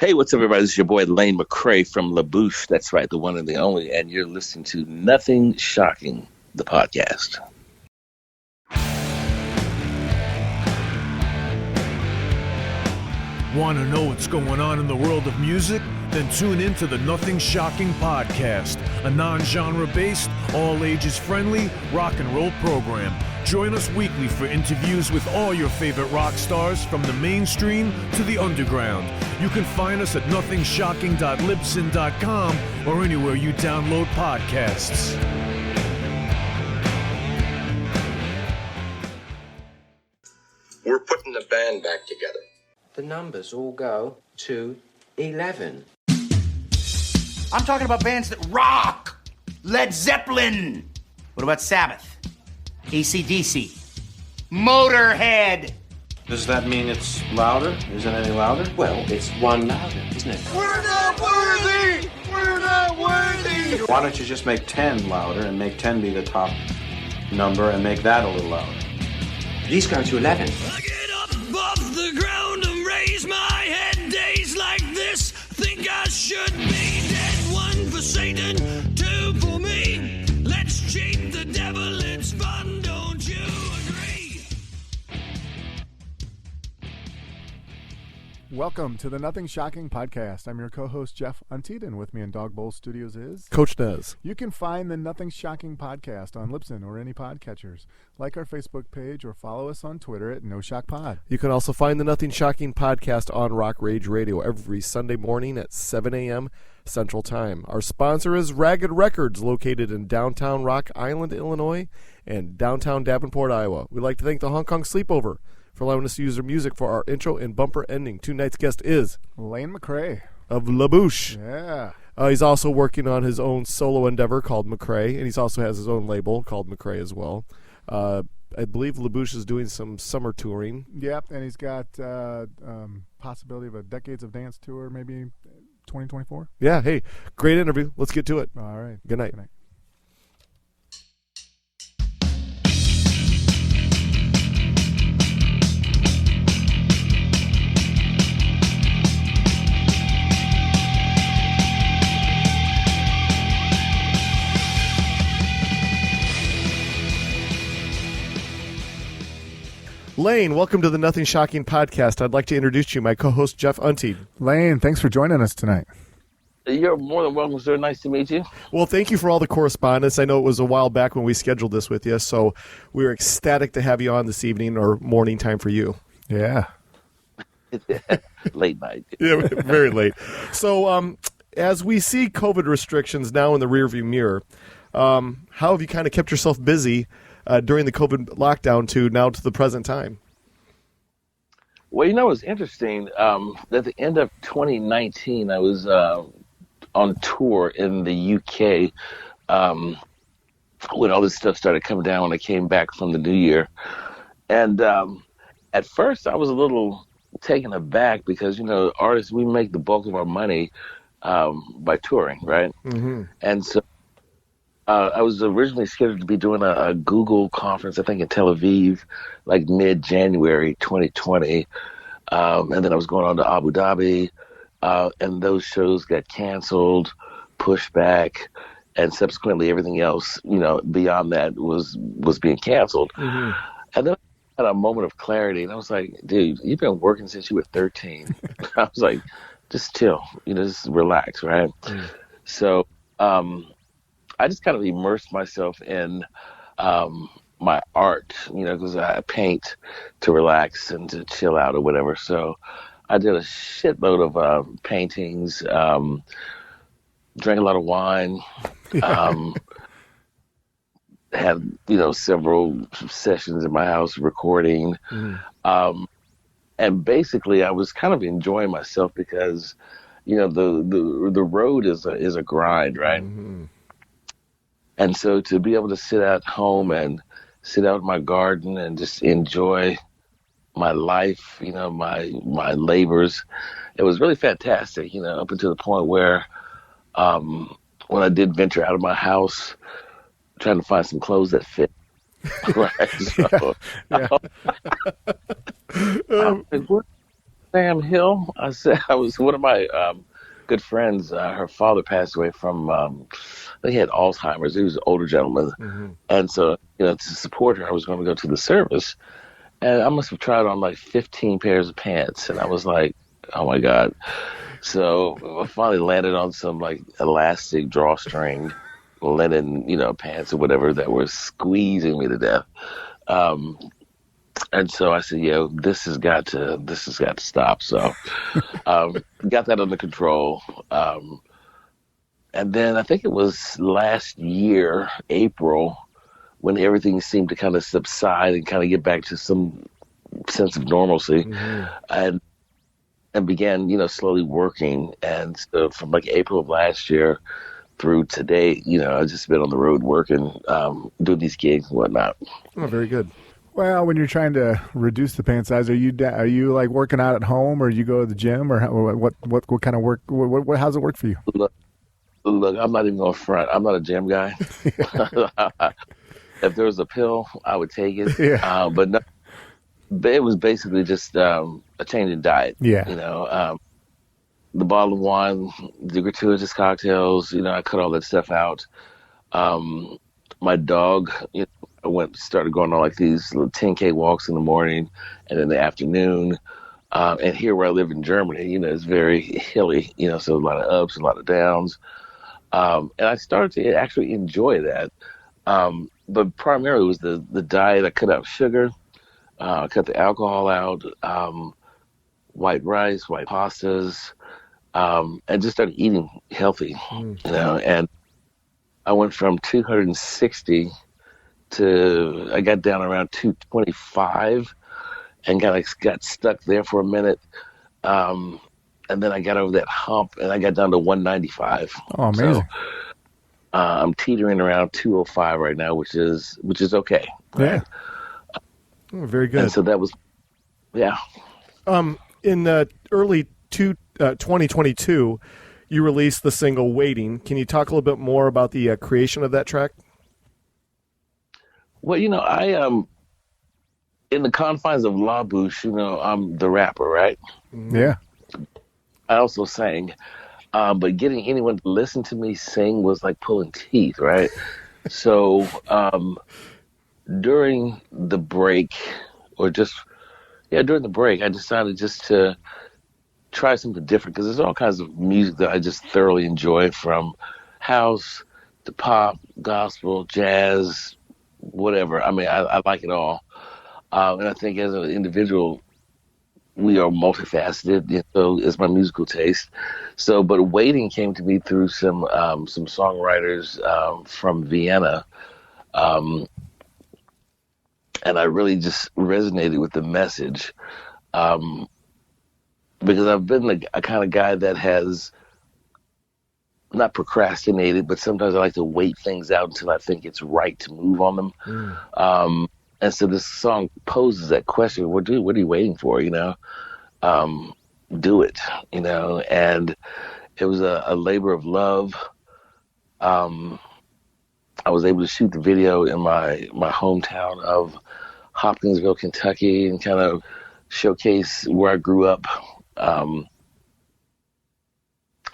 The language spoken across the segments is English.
Hey, what's up, everybody? This is your boy Lane McCray from Bouche. That's right, the one and the only. And you're listening to Nothing Shocking, the podcast. Want to know what's going on in the world of music? Then tune in to the Nothing Shocking podcast, a non-genre based, all ages friendly rock and roll program. Join us weekly for interviews with all your favorite rock stars from the mainstream to the underground. You can find us at nothingshocking.libsyn.com or anywhere you download podcasts. We're putting the band back together. The numbers all go to 11. I'm talking about bands that rock. Led Zeppelin. What about Sabbath? AC/DC. Motorhead. Does that mean it's louder? Is it any louder? Well, it's one louder, isn't it? We're not worthy! We're not worthy! Why don't you just make 10 louder and make 10 be the top number and make that a little louder? These go to 11. I get up off the ground and raise my head. Days like this, think I should be dead. One for Satan, two for me. Let's cheat the devil, it's fun, don't you agree? Welcome to the Nothing Shocking podcast. I'm your co-host, Jeff Untied, and with me in Dog Bowl Studios is Coach Nez. You can find the Nothing Shocking podcast on Libsyn or any podcatchers. Like our Facebook page or follow us on Twitter at NoShockPod. You can also find the Nothing Shocking podcast on Rock Rage Radio every Sunday morning at 7 a.m. Central Time. Our sponsor is Ragged Records, located in downtown Rock Island, Illinois, and downtown Davenport, Iowa. We'd like to thank the Hong Kong Sleepover for allowing us to use their music for our intro and bumper ending. Tonight's guest is Lane McCray of Bouche. Yeah. He's also working on his own solo endeavor called McCray, and he also has his own label called McCray as well. I believe Bouche is doing some summer touring. Yep, and he's got possibility of a Decades of Dance tour, maybe 2024. Yeah, hey, great interview. Let's get to it. All right. Good night. Good night. Lane, welcome to the Nothing Shocking podcast. I'd like to introduce you, my co-host, Jeff Untied. Lane, thanks for joining us tonight. You're more than welcome, sir. Nice to meet you. Well, thank you for all the correspondence. I know it was a while back when we scheduled this with you, so we were ecstatic to have you on this evening or morning time for you. Yeah. Late night. Yeah, very late. So as we see COVID restrictions now in the rearview mirror, how have you kind of kept yourself busy during the COVID lockdown to now to the present time? Well, you know, it's interesting. At the end of 2019, I was on tour in the UK when all this stuff started coming down when I came back from the New Year. And at first, I was a little taken aback because, you know, artists, we make the bulk of our money by touring, right? Mm-hmm. And so I was originally scheduled to be doing a Google conference, I think, in Tel Aviv, like mid-January 2020. And then I was going on to Abu Dhabi, and those shows got canceled, pushed back, and subsequently everything else, you know, beyond that was being canceled. Mm-hmm. And then I had a moment of clarity, and I was like, dude, you've been working since you were 13. I was like, just chill, you know, just relax, right? Mm. So I just kind of immersed myself in my art, you know, because I paint to relax and to chill out or whatever. So I did a shitload of paintings, drank a lot of wine, had, you know, several sessions in my house recording. Mm. And basically I was kind of enjoying myself because, you know, the road is a grind, right? Mm-hmm. And so to be able to sit at home and sit out in my garden and just enjoy my life, you know, my labors, it was really fantastic, you know, up until the point where when I did venture out of my house, trying to find some clothes that fit. Right. So, yeah. Sam Hill. I said I was one of my good friends. Her father passed away from. He had Alzheimer's. He was an older gentleman, and so to support her, I was going to go to the service, and I must have tried on like 15 pairs of pants, and I was like, oh my god. So I finally landed on some like elastic drawstring linen, pants or whatever that were squeezing me to death. And so I said, this has got to stop. So, got that under control. And then I think it was last year, April, when everything seemed to kind of subside and kind of get back to some sense of normalcy, and began, slowly working. And so from like April of last year through today, I've just been on the road working, doing these gigs and whatnot. Oh, very good. Well, when you're trying to reduce the pant size, are you like working out at home, or you go to the gym, or what kind of work? How's it work for you? Look, I'm not even going front. I'm not a gym guy. If there was a pill, I would take it. Yeah. But no, it was basically just a change in diet. Yeah. The bottle of wine, the gratuitous cocktails. I cut all that stuff out. My dog, I started going on like these little 10K walks in the morning and in the afternoon. And here where I live in Germany, it's very hilly, so a lot of ups, a lot of downs. And I started to actually enjoy that. But primarily it was the diet. I cut out sugar, cut the alcohol out, white rice, white pastas, and just started eating healthy, and I went from 260 to, I got down around 225 and got stuck there for a minute. And then I got over that hump and I got down to 195. Oh, amazing. So, I'm teetering around 205 right now, which is okay. Right? Yeah. Oh, very good. And so that was, yeah. In early 2022, you released the single Waiting. Can you talk a little bit more about the creation of that track? Well, I in the confines of La Bouche, I'm the rapper, right? Yeah. I also sang, but getting anyone to listen to me sing was like pulling teeth, right? So during the break, during the break, I decided just to try something different because there's all kinds of music that I just thoroughly enjoy, from house to pop, gospel, jazz, whatever. I mean, I like it all. And I think as an individual, we are multifaceted, so is my musical taste. So, but Waiting came to me through some songwriters from Vienna. And I really just resonated with the message. Because I've been a kind of guy that has not procrastinated, but sometimes I like to wait things out until I think it's right to move on them. And so this song poses that question: what are you waiting for? Do it. And it was a labor of love. I was able to shoot the video in my hometown of Hopkinsville, Kentucky, and kind of showcase where I grew up.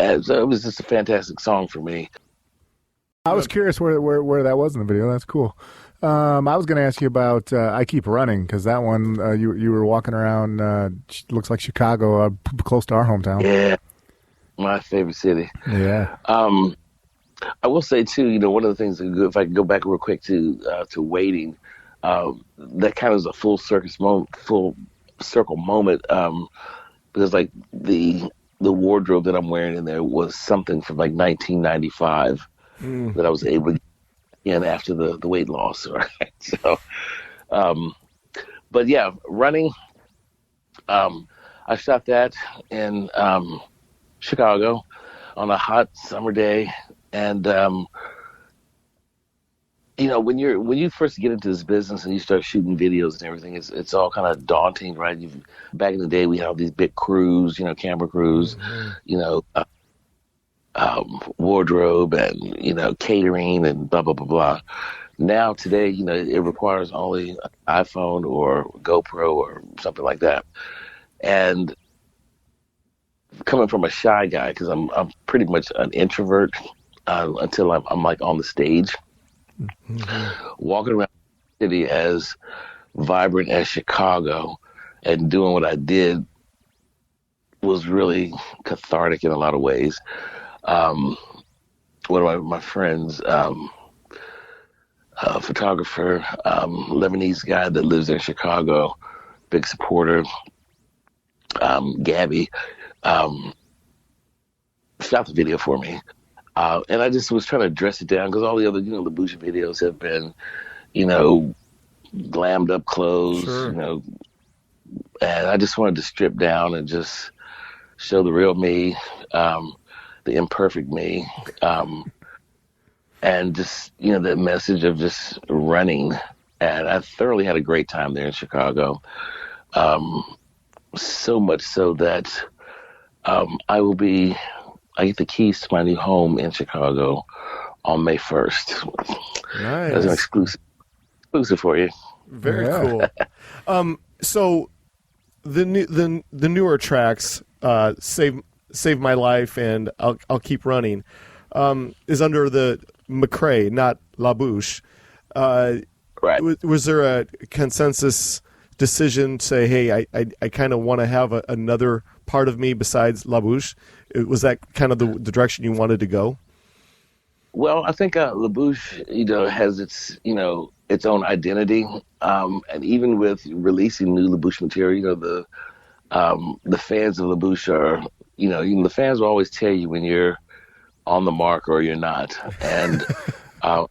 And so it was just a fantastic song for me. I was curious where that was in the video. That's cool. I was going to ask you about I Keep Running, because that one you were walking around, looks like Chicago, close to our hometown. Yeah, my favorite city. Yeah. I will say too, one of the things if I could go back real quick to Waiting, that kind of is a full circle moment, because like the wardrobe that I'm wearing in there was something from like 1995 that I was able to get in after the weight loss, right? So, but yeah, Running. I shot that in Chicago on a hot summer day, and when you first get into this business and you start shooting videos and everything, it's all kind of daunting, right? Back in the day, we had all these big crews, camera crews, wardrobe and catering and blah blah blah blah. Now today, it requires only an iPhone or GoPro or something like that, and coming from a shy guy, because I'm pretty much an introvert until I'm like on the stage, walking around the city as vibrant as Chicago and doing what I did was really cathartic in a lot of ways. One of my friends, a photographer, Lebanese guy that lives in Chicago, big supporter, Gabby, shot the video for me. And I just was trying to dress it down because all the other, the Bouche videos have been, glammed up clothes, Sure. And I just wanted to strip down and just show the real me, the imperfect me, and just, the message of just running. And I thoroughly had a great time there in Chicago. So much so that I get the keys to my new home in Chicago on May 1st. Nice. That's an exclusive for you. Very cool. So the newer tracks, Save My Life and I'll Keep Running, is under the McCray, not La Bouche. Right. Was there a consensus decision to say, hey, I kind of want to have another part of me besides La Bouche? Was that kind of the direction you wanted to go? Well, I think La Bouche, has its, its own identity. And even with releasing new La Bouche material, the fans of La Bouche are, the fans will always tell you when you're on the mark or you're not. And I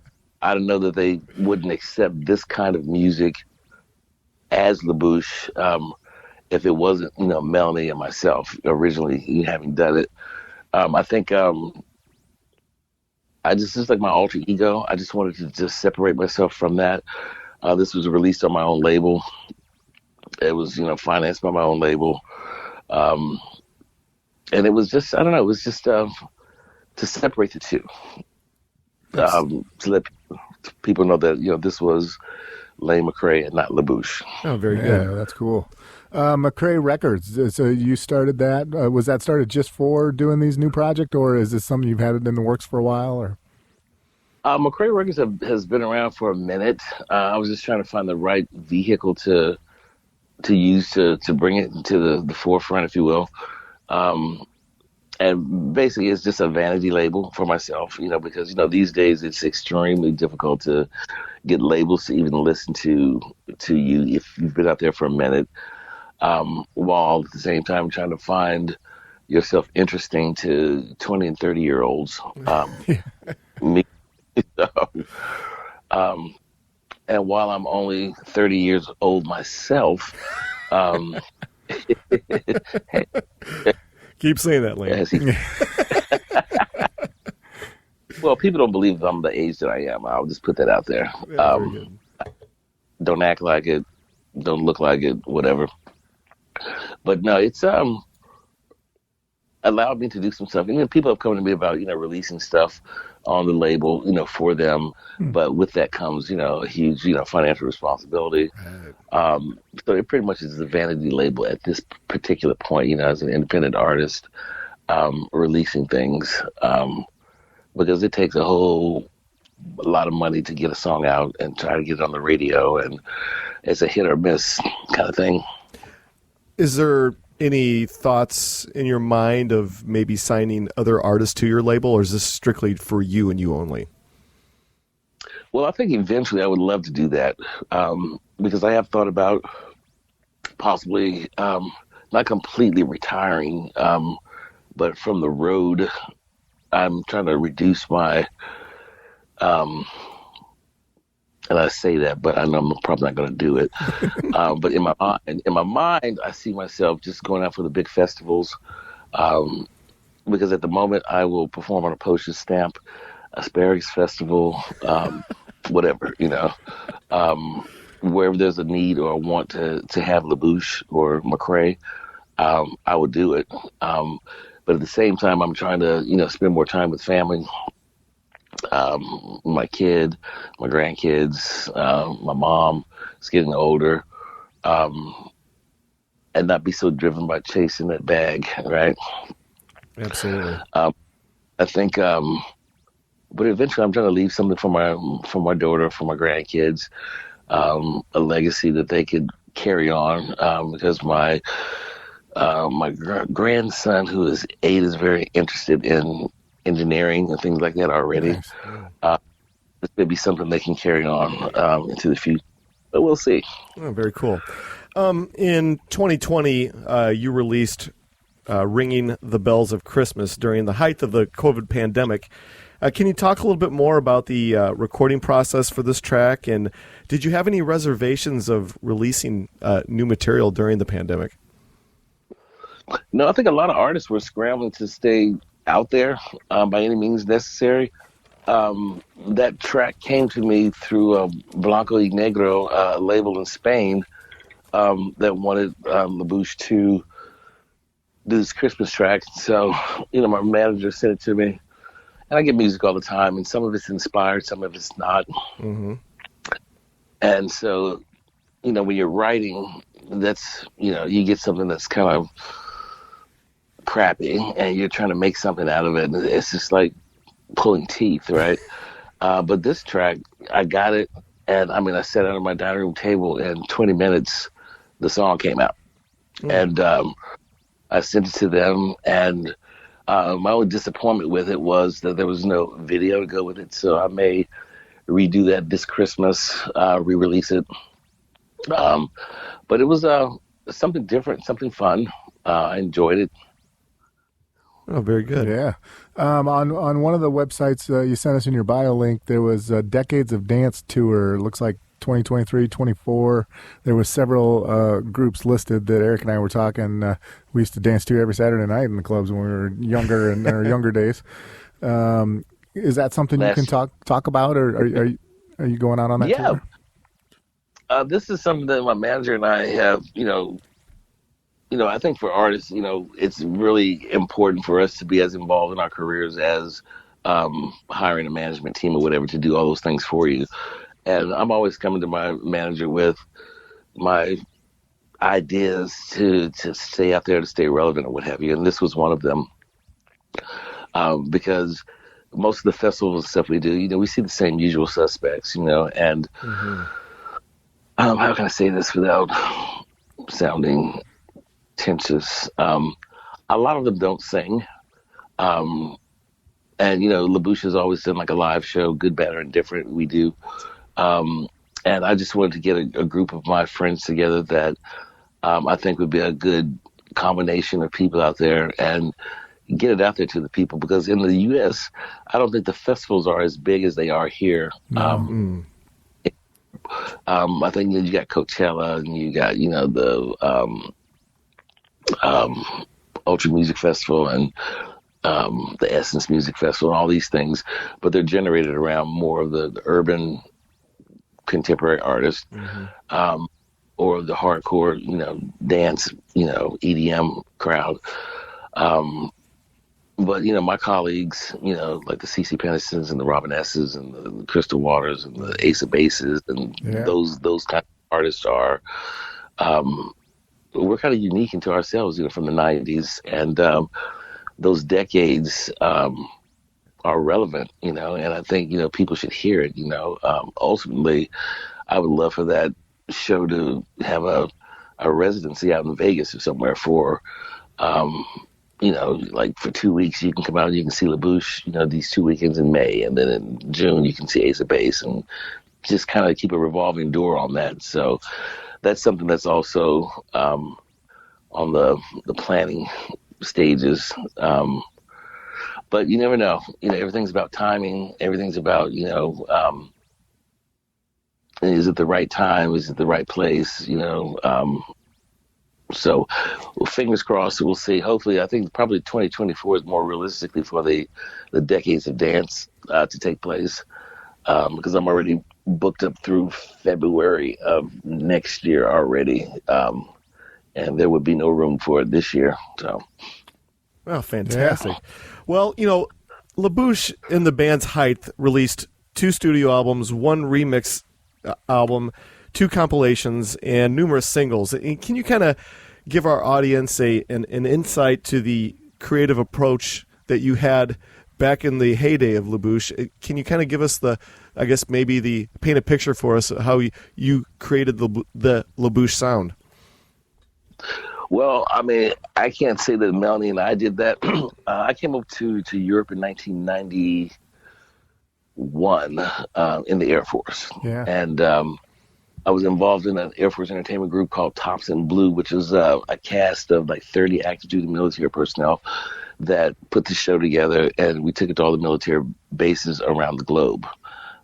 don't know that they wouldn't accept this kind of music as La Bouche if it wasn't, Melanie and myself originally having done it. I think I just like my alter ego. I just wanted to just separate myself from that. This was released on my own label. It was, financed by my own label. And it was just, I don't know, it was just to separate the two. To let people know that, this was Lane McCray and not La Bouche. Oh, very good. Yeah, that's cool. McCray Records. So you started that. Was that started just for doing these new projects, or is this something you've had it in the works for a while? Or McCray Records has been around for a minute. I was just trying to find the right vehicle to use to bring it to the forefront, if you will. And basically, it's just a vanity label for myself, because these days it's extremely difficult to get labels to even listen to you if you've been out there for a minute. While at the same time trying to find yourself interesting to 20 and 30-year-olds. Me. And while I'm only 30 years old myself, keep saying that, Lane. Well, people don't believe I'm the age that I am. I'll just put that out there. Yeah, very good. Don't act like it. Don't look like it. Whatever. But no, it's allowed me to do some stuff. People have come to me about releasing stuff on the label, for them. But with that comes a huge financial responsibility. Right. So it pretty much is a vanity label at this particular point. As an independent artist, releasing things because it takes a lot of money to get a song out and try to get it on the radio, and it's a hit or miss kind of thing. Is there any thoughts in your mind of maybe signing other artists to your label, or is this strictly for you and you only? Well, I think eventually I would love to do that because I have thought about possibly not completely retiring, but from the road, I'm trying to reduce my and I say that, but I know I'm probably not going to do it. But in my mind, I see myself just going out for the big festivals, because at the moment I will perform on a postage stamp, Asparagus Festival, whatever, wherever there's a need or a want to have La Bouche or McCray, I will do it. But at the same time, I'm trying to, spend more time with family. My kid, my grandkids, my mom is getting older, and not be so driven by chasing that bag, right? Absolutely. I think, but eventually I'm trying to leave something for my daughter, for my grandkids, a legacy that they could carry on, because my grandson, who is 8, is very interested in engineering and things like that already. Nice. This may be something they can carry on into the future, but we'll see. Oh, very cool. In 2020, you released Ringing the Bells of Christmas during the height of the COVID pandemic. Can you talk a little bit more about the recording process for this track, and did you have any reservations of releasing new material during the pandemic? No, I think a lot of artists were scrambling to stay out there by any means necessary. That track came to me through Blanco y Negro, a label in Spain that wanted the Bouche to do this Christmas track. So, my manager sent it to me. And I get music all the time, and some of it's inspired, some of it's not. Mm-hmm. And so, when you're writing, that's, you get something that's kind of crappy, and you're trying to make something out of it. And it's just like pulling teeth, right? But this track, I got it, and I sat down at my dining room table, and 20 minutes, the song came out. And I sent it to them, and my only disappointment with it was that there was no video to go with it, so I may redo that this Christmas, re-release it. But it was something different, something fun. I enjoyed it. Oh, very good. Yeah. On one of the websites you sent us in your bio link, there was Decades of Dance Tour. It looks like 2023, 24. There was several groups listed that Eric and I were talking. We used to dance to every Saturday night in the clubs when we were younger, in our younger days. Is that something you can talk about, or are you going out on that tour? This is something that my manager and I have, I think for artists, it's really important for us to be as involved in our careers as hiring a management team or whatever to do all those things for you. And I'm always coming to my manager with my ideas to stay out there, to stay relevant or what have you. And this was one of them, because most of the festivals and stuff we do, we see the same usual suspects, and how can I say this without sounding pretentious? A lot of them don't sing. And, La Bouche has always done like a live show, good, bad, or indifferent. We do. And I just wanted to get a group of my friends together that I think would be a good combination of people out there and get it out there to the people, because in the U.S., I don't think the festivals are as big as they are here. I think you got Coachella, and you got, the Ultra Music Festival and the Essence Music Festival and all these things, but they're generated around more of the urban contemporary artists, or the hardcore, dance, EDM crowd. But, my colleagues, like the CeCe Pennisons and the Robin S's and the Crystal Waters and the Ace of Bases and those kind of artists are, we're kind of unique into ourselves, from the 90s. And those decades are relevant, and I think, people should hear it, Ultimately, I would love for that show to have a residency out in Vegas or somewhere for, like for 2 weeks, you can come out and you can see La Bouche, these 2 weekends in May, and then in June you can see Ace of Base, and just kind of keep a revolving door on that. So that's something that's also on the planning stages. But you never know. Everything's about timing. Everything's about, is it the right time? Is it the right place? So fingers crossed. We'll see. Hopefully, I think probably 2024 is more realistically for the Decades of Dance to take place, because I'm already booked up through February of next year already, and there would be no room for it this year. So, well, fantastic. Yeah. Well, La Bouche in the band's height released 2 studio albums, 1 remix album, 2 compilations, and numerous singles. Can you kind of give our audience an insight to the creative approach that you had back in the heyday of La Bouche. Can you kind of give us paint a picture for us how you created the La Bouche sound? Well, I mean, I can't say that Melanie and I did that. I came up to Europe in 1991 in the Air Force. Yeah. And I was involved in an Air Force entertainment group called Tops in Blue, which is a cast of like 30 active duty military personnel that put the show together, and we took it to all the military bases around the globe.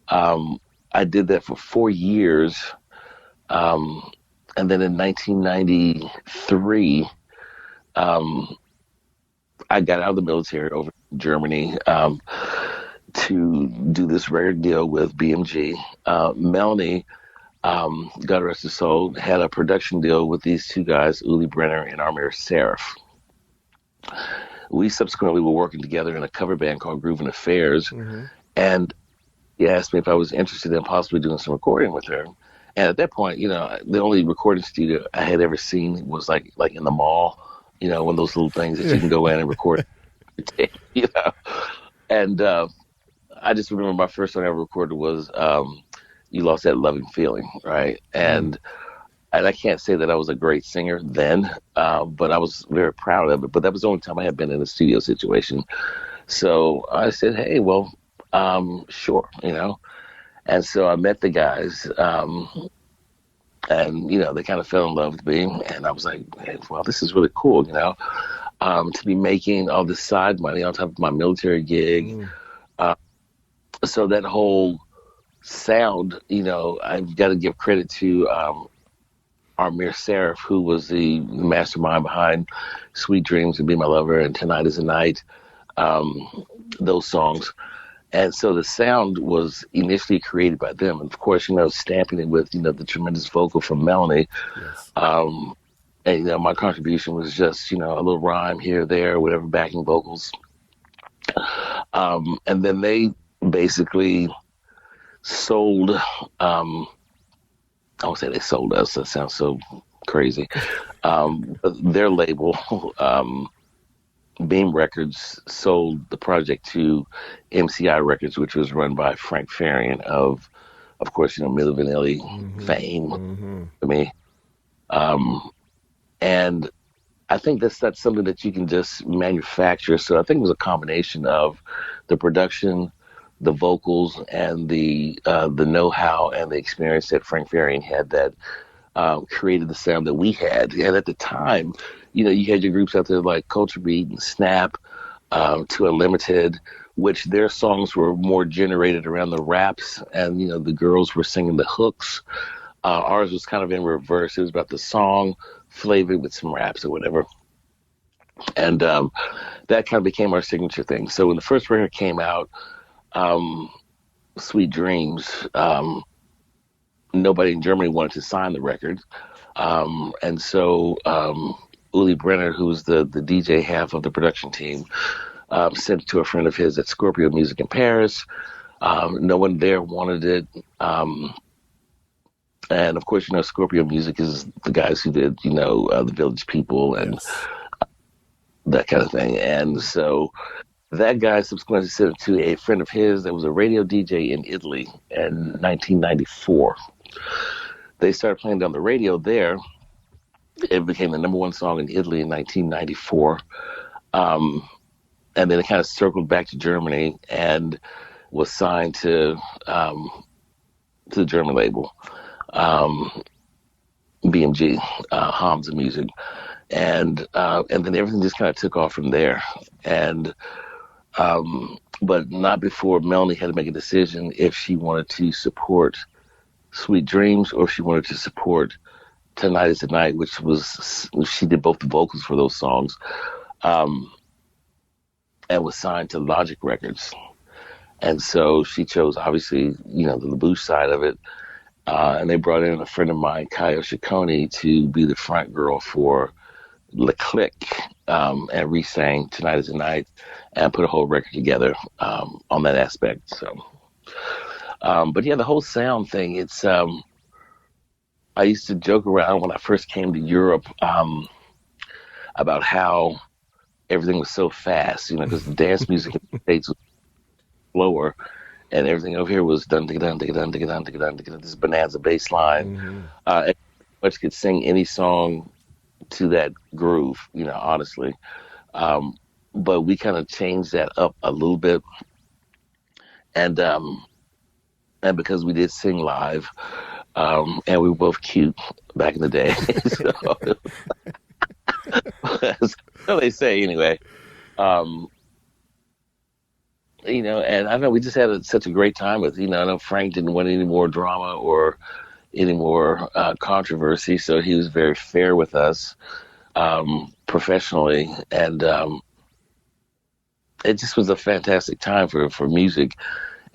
I did that for 4 years. And then in 1993, I got out of the military over in Germany to do this record deal with BMG. Melanie, God rest his soul, had a production deal with these two guys, Uli Brenner and Amir Serif. We subsequently were working together in a cover band called Groovin' Affairs, and he asked me if I was interested in possibly doing some recording with her. And at that point, the only recording studio I had ever seen was like in the mall, one of those little things that you can go in and record, And I just remember my first song I ever recorded was "You Lost That Loving Feeling," right? And I can't say that I was a great singer then, but I was very proud of it. But that was the only time I had been in a studio situation. So I said, hey, well, sure, And so I met the guys, and, they kind of fell in love with me. And I was like, hey, well, this is really cool, to be making all this side money on top of my military gig. So that whole sound, I've got to give credit to Amir Serif, who was the mastermind behind Sweet Dreams and Be My Lover and Tonight Is the Night, those songs. And so the sound was initially created by them. And of course, stamping it with, the tremendous vocal from Melanie. Yes. And, my contribution was just, a little rhyme here, there, whatever, backing vocals. And then they basically sold, I won't say they sold us. That sounds so crazy. Their label, Beam Records, sold the project to MCI Records, which was run by Frank Farian of course, Milli Vanilli fame to me. And I think that's something that you can just manufacture. So I think it was a combination of the production, the vocals, and the know-how and the experience that Frank Farian had that created the sound that we had. And at the time, you had your groups out there like Culture Beat and Snap, to Unlimited, which their songs were more generated around the raps, and the girls were singing the hooks. Ours was kind of in reverse. It was about the song flavored with some raps or whatever. And that kind of became our signature thing. So when the first record came out, Sweet Dreams, nobody in Germany wanted to sign the record. And so Uli Brenner, who's the DJ half of the production team, sent it to a friend of his at Scorpio Music in Paris. No one there wanted it. And of course, Scorpio Music is the guys who did, the Village People and that kind of thing. And so that guy subsequently sent it to a friend of his that was a radio DJ in Italy in 1994. They started playing on the radio there. It became the number one song in Italy in 1994. And then it kind of circled back to Germany and was signed to the German label, BMG, Hamza Music. And then everything just kind of took off from there. And but not before Melanie had to make a decision if she wanted to support Sweet Dreams or if she wanted to support Tonight Is the Night, which was, she did both the vocals for those songs, and was signed to Logic Records. And so she chose, obviously, the La Bouche side of it. And they brought in a friend of mine, Kayo Ciccone, to be the front girl for Le Click, and re-sang Tonight Is the Night and put a whole record together on that aspect. So, but yeah, the whole sound thing, it's, I used to joke around when I first came to Europe about how everything was so fast, because dance music in the States was slower, and everything over here was dun digga dun digga dun digga dun digga dun digga, this bonanza bass line. And much could sing any song to that groove, honestly. But we kind of changed that up a little bit, and because we did sing live, and we were both cute back in the day, so they say anyway. And I know we just had such a great time with, I know Frank didn't want any more drama or any more controversy, so he was very fair with us professionally, and it just was a fantastic time for music.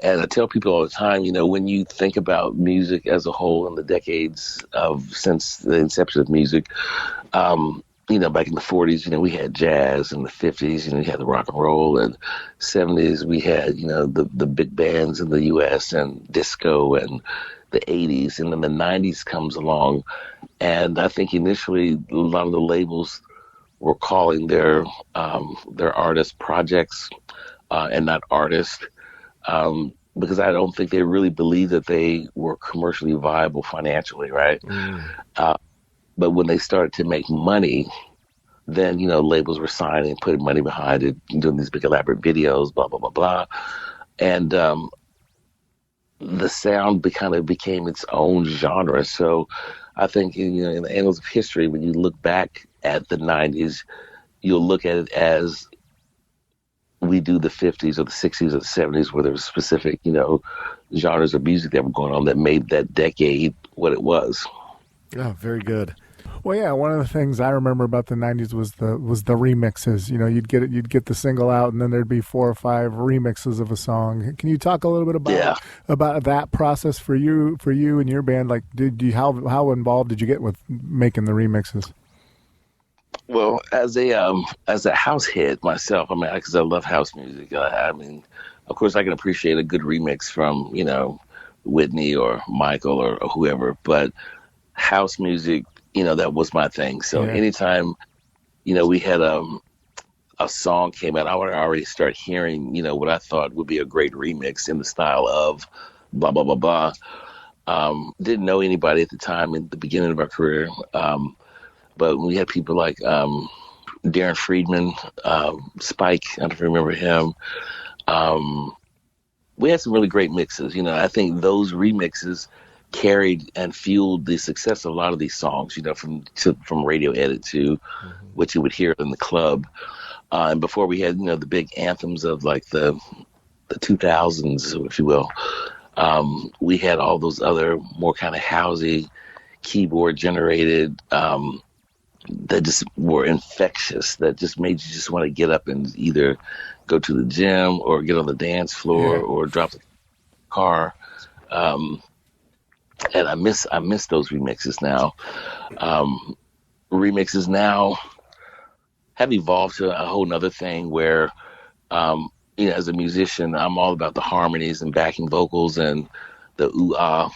And I tell people all the time, when you think about music as a whole in the decades since the inception of music, back in the 40s, we had jazz. In the 50s, we had the rock and roll. And 70s, we had, the big bands in the U.S. and disco, and the 80s. And then the 90s comes along. And I think initially a lot of the labels were calling their artists projects and not artists. Because I don't think they really believed that they were commercially viable financially, right? But when they started to make money, then, labels were signing, putting money behind it, doing these big elaborate videos, blah, blah, blah, blah. And the sound kind of became its own genre. So I think, in the annals of history, when you look back at the 90s, you'll look at it as we do the 50s or the 60s or the 70s, where there was specific, genres of music that were going on that made that decade what it was. Oh, very good. Well, yeah, one of the things I remember about the 90s was the remixes. You'd get the single out, and then there'd be 4 or 5 remixes of a song. Can you talk a little bit about that process for you and your band? Like, how involved did you get with making the remixes? Well, as a house head myself, because I love house music. Of course, I can appreciate a good remix from Whitney or Michael or whoever, but house music, that was my thing. So anytime, we had a song came out, I would already start hearing, what I thought would be a great remix in the style of blah, blah, blah, blah. Didn't know anybody at the time in the beginning of our career. But we had people like Darren Friedman, Spike, I don't know if you remember him. We had some really great mixes. I think those remixes carried and fueled the success of a lot of these songs, from radio edit to what you would hear in the club. And before we had, the big anthems of like the 2000s, if you will, we had all those other more kind of housey, keyboard generated, that just were infectious, that just made you just want to get up and either go to the gym or get on the dance floor or drop the car. And I miss those remixes now. Remixes now have evolved to a whole nother thing where, as a musician, I'm all about the harmonies and backing vocals and the ooh-ah,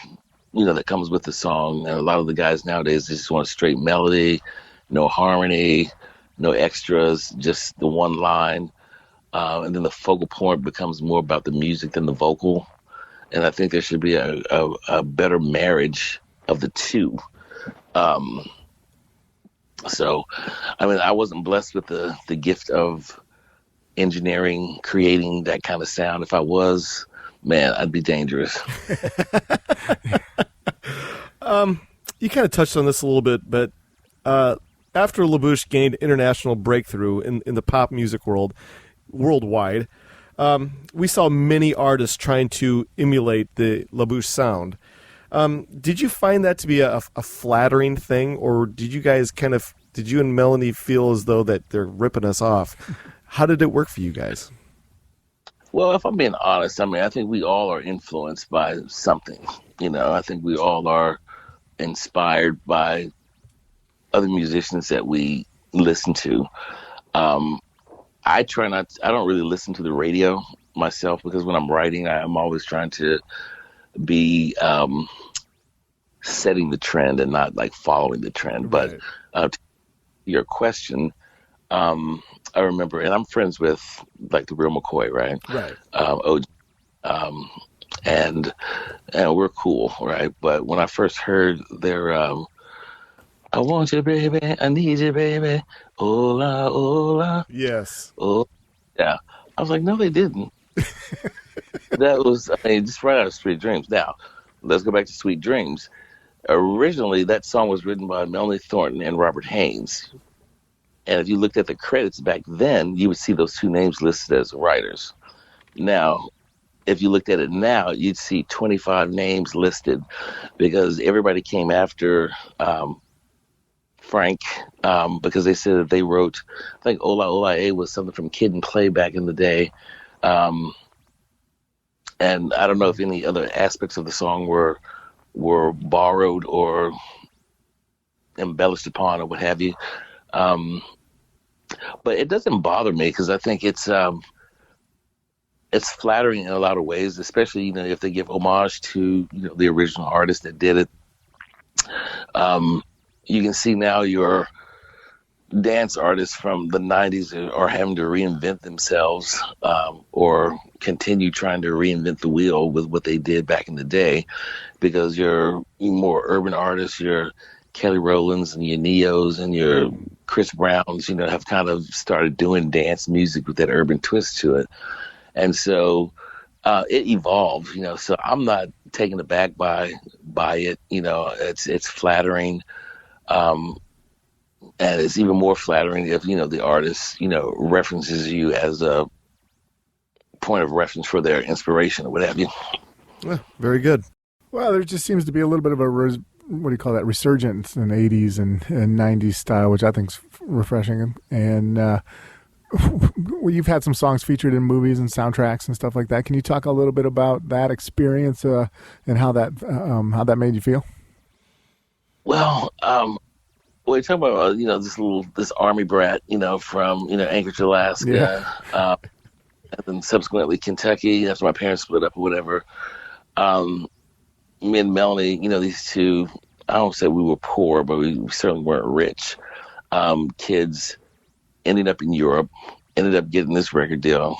that comes with the song. And a lot of the guys nowadays just want a straight melody, no harmony, no extras, just the one line. And then the focal point becomes more about the music than the vocal. And I think there should be a better marriage of the two. So, I wasn't blessed with the gift of engineering, creating that kind of sound. If I was, man, I'd be dangerous. You kind of touched on this a little bit, but after Bouche gained international breakthrough in the pop music worldwide, we saw many artists trying to emulate the Bouche sound. Did you find that to be a flattering thing, or did you and Melanie feel as though that they're ripping us off? How did it work for you guys? Well, if I'm being honest, I think we all are influenced by something. I think we all are inspired by other musicians that we listen to. I don't really listen to the radio myself, because when I'm writing, I'm always trying to be setting the trend and not like following the trend. Right. But to your question, I remember, and I'm friends with like the real McCoy, right? Right. OG, and we're cool, right? But when I first heard their "I want you, baby, I need you, baby, hola, hola, Yes. oh," yeah, I was like, no, they didn't. That was, I mean, just right out of Sweet Dreams. Now, let's go back to Sweet Dreams. Originally, that song was written by Melanie Thornton and Robert Haynes. And if you looked at the credits back then, you would see those two names listed as writers. Now, if you looked at it now, you'd see 25 names listed because everybody came after Frank because they said that they wrote, I think Ola Ola A was something from Kid and Play back in the day. Um, and I don't know if any other aspects of the song were borrowed or embellished upon or what have you. But it doesn't bother me because I think it's flattering in a lot of ways, especially if they give homage to the original artist that did it. You can see now your dance artists from the 90s are having to reinvent themselves or continue trying to reinvent the wheel with what they did back in the day, because your more urban artists, your Kelly Rowlands and your Neos and your Chris Browns, have kind of started doing dance music with that urban twist to it. And so it evolved, so I'm not taken aback by it. It's flattering. And it's even more flattering if, the artist, references you as a point of reference for their inspiration or what have you. Yeah, very good. Well, there just seems to be a little bit of a, what do you call that, resurgence in 80s and 90s style, which I think is refreshing. And well, you've had some songs featured in movies and soundtracks and stuff like that. Can you talk a little bit about that experience and how that made you feel? Well, you're talking about, this army brat, from, Anchorage, Alaska, Yeah. and then subsequently Kentucky after my parents split up or whatever. Me and Melanie, these two, I don't say we were poor, but we certainly weren't rich. Kids ended up in Europe, ended up getting this record deal,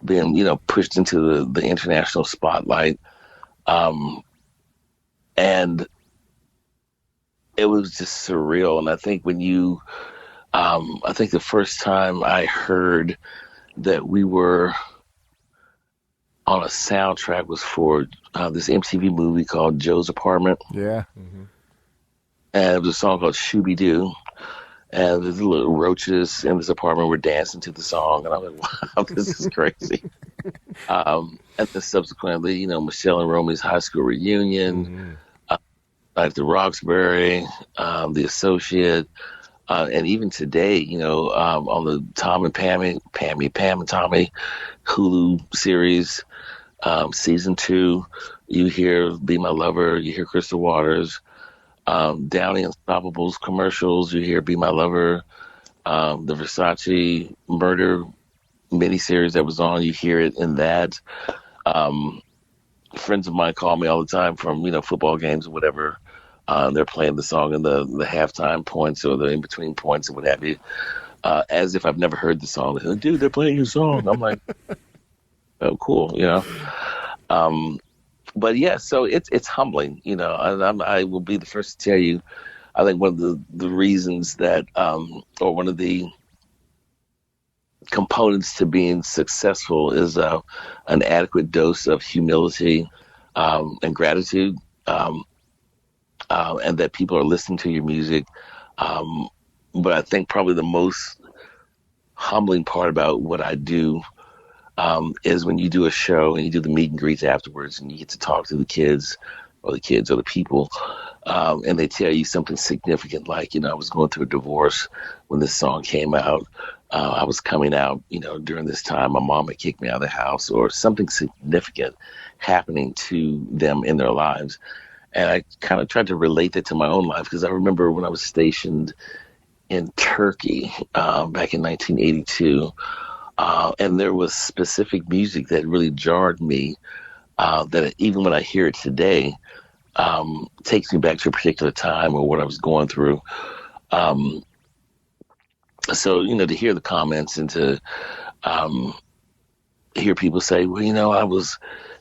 being, pushed into the international spotlight. And it was just surreal. And I think I think the first time I heard that we were on a soundtrack was for this MTV movie called Joe's Apartment. Yeah. Mm-hmm. And it was a song called Shooby Doo. And the little roaches in this apartment were dancing to the song. And I'm like, wow, this is crazy. And then subsequently, Michelle and Romy's high school reunion, like the Roxbury, The Associate, and even today, on the Pam and Tommy Hulu series, season 2, you hear Be My Lover, you hear Crystal Waters. Downey Unstoppables commercials, you hear Be My Lover. The Versace murder miniseries that was on, you hear it in that. Friends of mine call me all the time from, football games or whatever. They're playing the song in the halftime points or the in-between points or what have you, as if I've never heard the song. They're like, dude, they're playing your song. I'm like, oh, cool, But yeah, so it's humbling, and I will be the first to tell you, I think one of the reasons that, or one of the components to being successful is an adequate dose of humility and gratitude, and that people are listening to your music. But I think probably the most humbling part about what I do is when you do a show and you do the meet and greets afterwards and you get to talk to the kids or the people, and they tell you something significant like, I was going through a divorce when this song came out. I was coming out, during this time. My mom had kicked me out of the house, or something significant happening to them in their lives. And I kind of tried to relate that to my own life, because I remember when I was stationed in Turkey back in 1982, and there was specific music that really jarred me, that even when I hear it today, takes me back to a particular time or what I was going through. So, to hear the comments and to hear people say, well, I was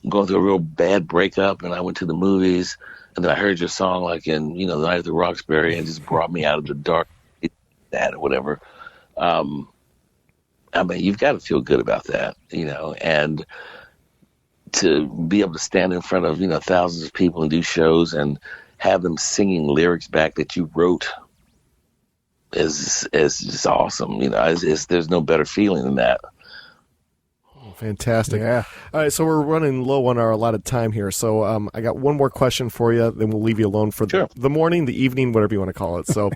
going through a real bad breakup and I went to the movies and then I heard your song like in, the Night at the Roxbury and it just brought me out of the dark, that or whatever. I mean, you've got to feel good about that, and to be able to stand in front of, thousands of people and do shows and have them singing lyrics back that you wrote is just awesome. There's no better feeling than that. Fantastic. Yeah. All right, so we're running low on our allotted time here. So I got one more question for you, then we'll leave you alone for the morning, the evening, whatever you want to call it. So,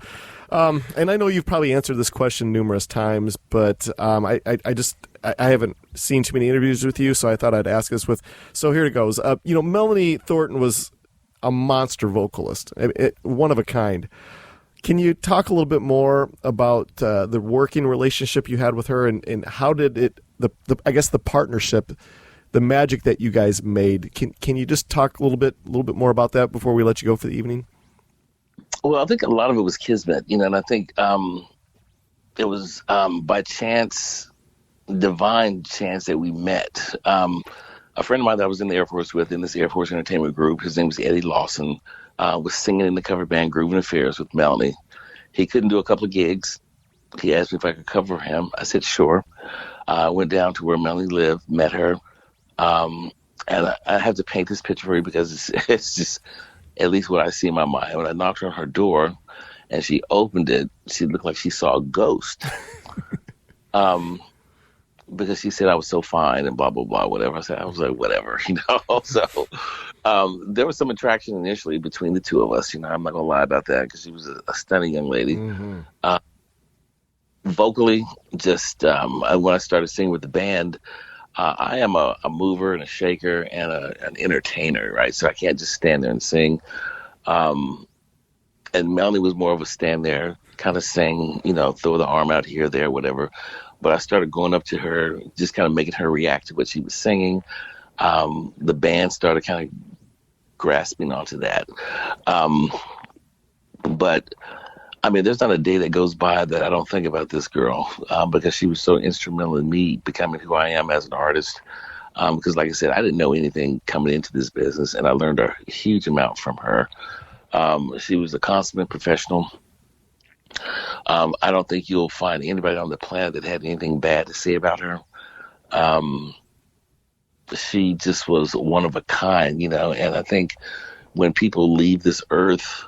and I know you've probably answered this question numerous times, but I haven't seen too many interviews with you, so I thought I'd ask this so here it goes. Melanie Thornton was a monster vocalist, one of a kind. Can you talk a little bit more about the working relationship you had with her and how did it, I guess the partnership, the magic that you guys made? Can you just talk a little bit more about that before we let you go for the evening? Well, I think a lot of it was kismet, and I think it was by chance, divine chance that we met. A friend of mine that I was in the Air Force with in this Air Force entertainment group, his name was Eddie Lawson, was singing in the cover band Groovin' Affairs with Melanie. He couldn't do a couple of gigs. He asked me if I could cover him. I said, sure. I went down to where Melanie lived, met her. And I have to paint this picture for you because it's just at least what I see in my mind. When I knocked on her door and she opened it, she looked like she saw a ghost. Because she said I was so fine and blah, blah, blah, whatever. I was like, whatever, So there was some attraction initially between the two of us. I'm not going to lie about that because she was a stunning young lady. Mm-hmm. Vocally, just when I started singing with the band, I am a mover and a shaker and an entertainer, right? So I can't just stand there and sing. And Melanie was more of a stand there, kind of sing, throw the arm out here, there, whatever. But I started going up to her, just kind of making her react to what she was singing. The band started kind of grasping onto that. But I mean, there's not a day that goes by that I don't think about this girl because she was so instrumental in me becoming who I am as an artist. Because like I said, I didn't know anything coming into this business, and I learned a huge amount from her. She was a consummate professional. I don't think you'll find anybody on the planet that had anything bad to say about her. She just was one of a kind, and I think when people leave this earth,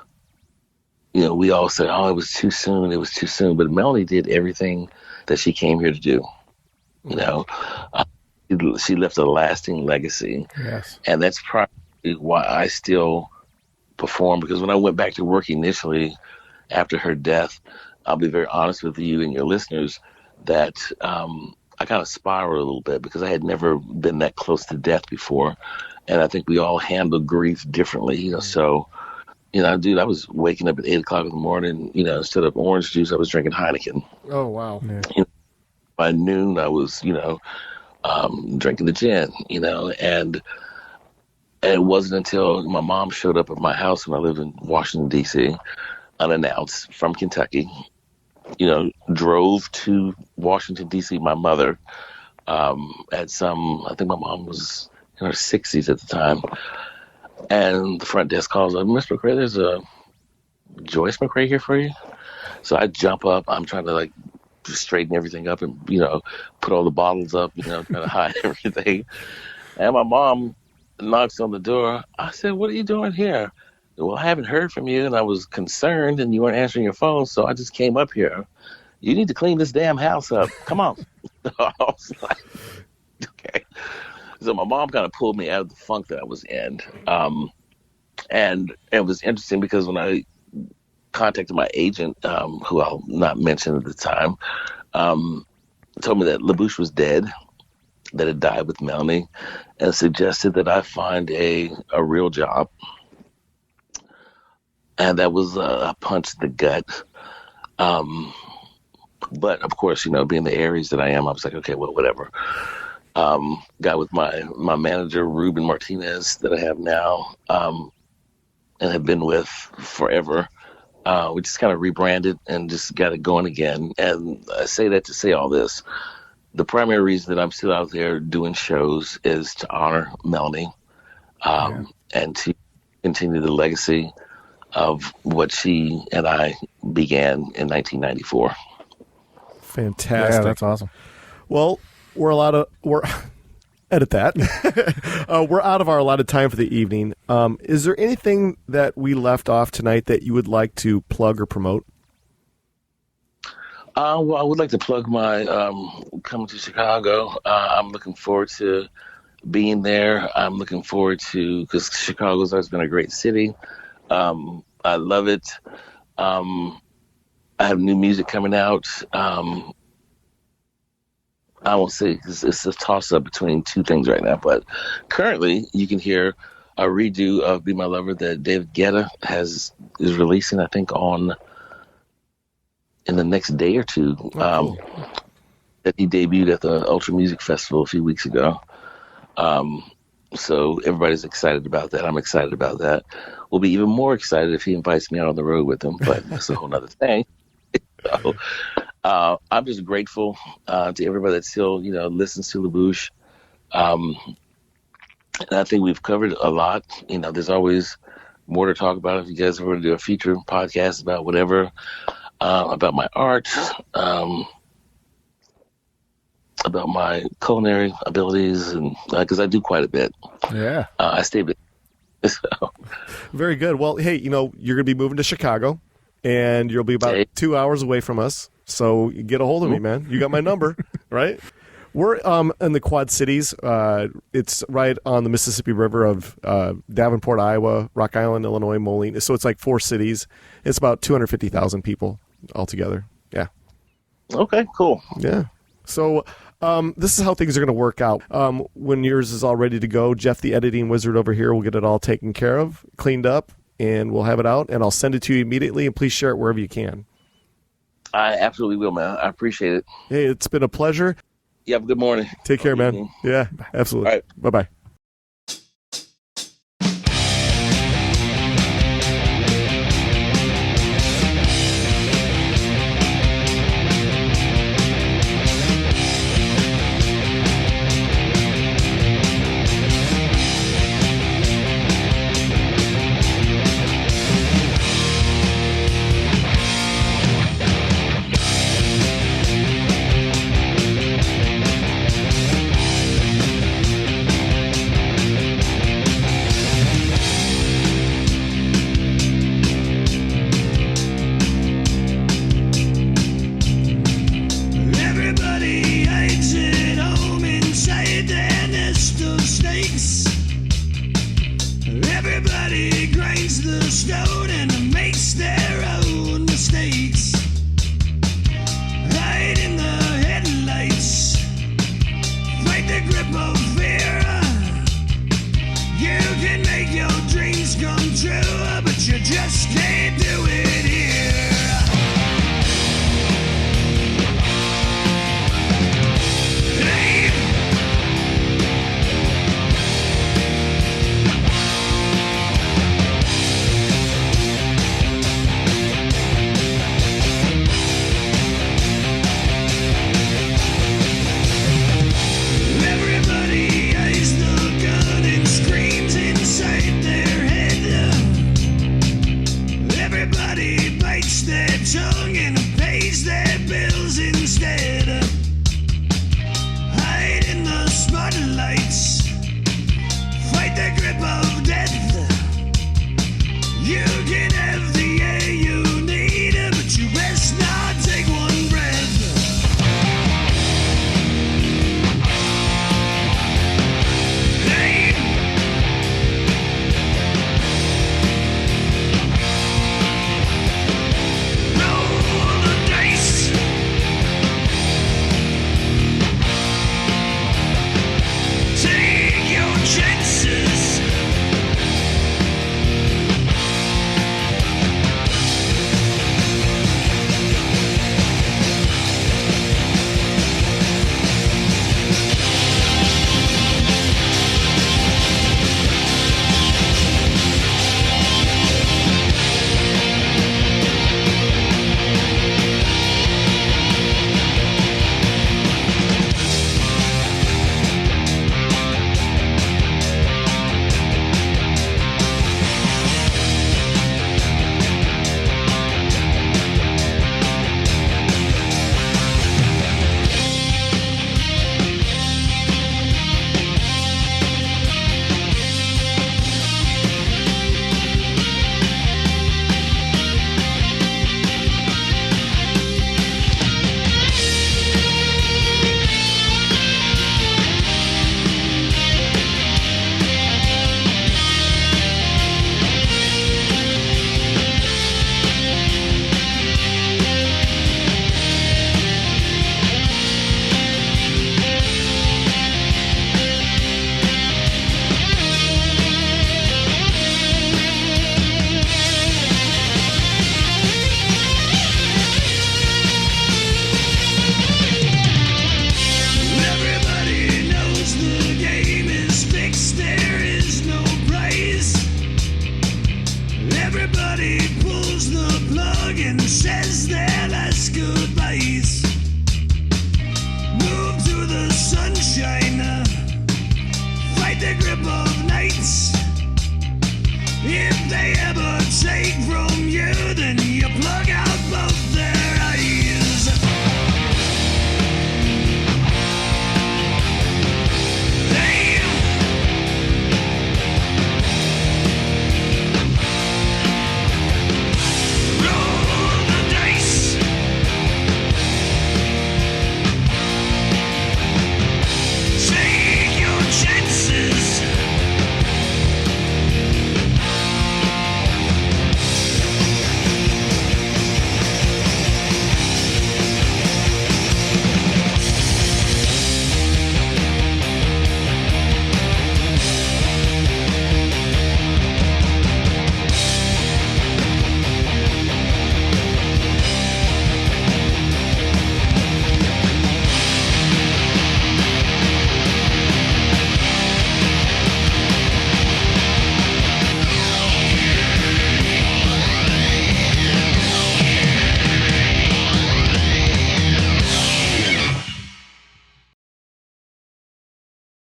we all say, oh, it was too soon. But Melanie did everything that she came here to do. She left a lasting legacy. Yes. And that's probably why I still perform, because when I went back to work initially after her death, I'll be very honest with you and your listeners that I kind of spiraled a little bit because I had never been that close to death before. And I think we all handle grief differently, So, dude, I was waking up at 8 o'clock in the morning, instead of orange juice, I was drinking Heineken. Oh, wow. Yeah. By noon, I was, drinking the gin, and it wasn't until my mom showed up at my house when I lived in Washington, D.C., unannounced from Kentucky, drove to Washington, D.C., my mother, I think my mom was in her 60s at the time. And the front desk calls up, Mr. McCray, there's a Joyce McCray here for you. So I jump up. I'm trying to straighten everything up and, put all the bottles up, trying to hide everything. And my mom knocks on the door. I said, what are you doing here? Well, I haven't heard from you and I was concerned and you weren't answering your phone. So I just came up here. You need to clean this damn house up. Come on. I was like, okay. So my mom kind of pulled me out of the funk that I was in. And it was interesting because when I contacted my agent, who I'll not mention at the time, told me that Bouche was dead, that had died with Melanie, and suggested that I find a real job. And that was a punch to the gut. But of course, being the Aries that I am, I was like, okay, well, whatever. Got with my manager, Ruben Martinez, that I have now, and have been with forever. We just kind of rebranded and just got it going again. And I say that to say all this. The primary reason that I'm still out there doing shows is to honor Melanie, and to continue the legacy of what she and I began in 1994. Fantastic. Yeah, that's awesome. Well, we're edit that. We're out of our allotted time for the evening. Is there anything that we left off tonight that you would like to plug or promote? Well, I would like to plug my coming to Chicago. I'm looking forward to being there. I'm looking forward to, because Chicago's always been a great city. I love it. I have new music coming out. I won't say, because it's a toss-up between two things right now, but currently you can hear a redo of Be My Lover that David Guetta is releasing, I think, in the next day or two. Cool. That he debuted at the Ultra Music Festival a few weeks ago. So everybody's excited about that. I'm excited about that. We'll be even more excited if he invites me out on the road with him, but that's a whole nother thing. So, I'm just grateful to everybody that still, listens to the Bouche. And I think we've covered a lot. There's always more to talk about. If you guys ever want to do a feature podcast about whatever, about my art, about my culinary abilities, and because I do quite a bit. Yeah. I stay busy. So. Very good. Well, hey, you're going to be moving to Chicago, and you'll be about 2 hours away from us. So get a hold of me, man. You got my number, right? We're in the Quad Cities. It's right on the Mississippi River of Davenport, Iowa, Rock Island, Illinois, Moline. So it's like 4 cities. It's about 250,000 people altogether. Yeah. Okay, cool. Yeah. So this is how things are going to work out. When yours is all ready to go, Jeff, the editing wizard over here, will get it all taken care of, cleaned up, and we'll have it out, and I'll send it to you immediately, and please share it wherever you can. I absolutely will, man. I appreciate it. Hey, it's been a pleasure. You have a good morning. Take care, man. Yeah, absolutely. All right. Bye-bye. Just can't.